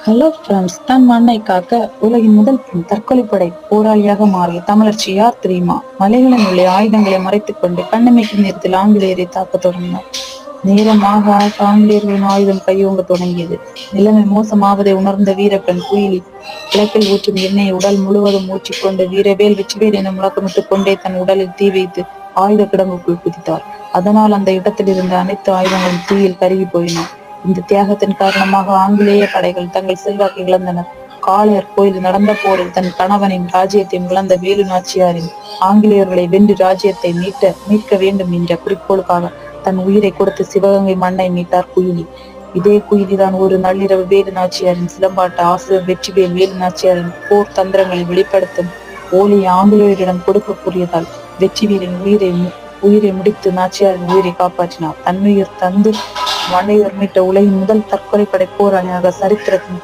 Hello friends, தன் மண்ணை காக்க உலகின் முதல் பெண் தற்கொலைப்படை போராளியாக மாறிய தமிழச்சி யார் தெரியுமா? மலைகளின் உள்ளே ஆயுதங்களை மறைத்துக் கொண்டு கண்ணமைக்கும் நேரத்தில் ஆங்கிலேயரை தாக்க தொடங்கினார். நேரமாக ஆங்கிலேயர்களின் ஆயுதம் கையோங்க தொடங்கியது. நிலைமை மோசமாவதை உணர்ந்த வீரப்பெண் குயிலி விளக்கில் ஊற்றும் எண்ணெயை உடல் முழுவதும் ஊற்றிக்கொண்டு வீரவேல் வெற்றிவேல் என முழக்கமிட்டுக் கொண்டே தன் உடலில் தீ வைத்து ஆயுத கிடங்குக்குள் குதித்தார். அதனால் அந்த இடத்தில் இருந்த அனைத்து ஆயுதங்களும் தீயில் கருகி போயின. இந்த தியாகத்தின் காரணமாக ஆங்கிலேய படைகள் தங்கள் செல்வாக்கை இழந்தனர். காளையர் கோயில் நடந்த போரில் தன் கணவனின் ராஜ்யத்தையும் இழந்த வேலு நாச்சியாரின் ஆங்கிலேயர்களை வென்று ராஜ்யத்தை மீட்க வேண்டும் என்ற குறிக்கோளுக்காக தன் உயிரை கொடுத்து சிவகங்கை மண்ணை மீட்டார் குயிலி. இதே குயிலிதான் ஒரு நள்ளிரவு வேலு நாச்சியாரின் சிலம்பாட்ட ஆசிரியர் வெற்றிவேல் வேலு நாச்சியாரின் போர் தந்திரங்களை வெளிப்படுத்தும் ஓலையை ஆங்கிலேயரிடம் கொடுக்க கூறியதால் வெற்றிவேலின் உயிரை முடித்து நாச்சியாரின் உயிரை காப்பாற்றினார். தன்னுயிர் தந்து மண்ணையர் மீட்ட உலகின் முதல் தற்கொலைப்படை போராளியாக சரித்திரத்தின்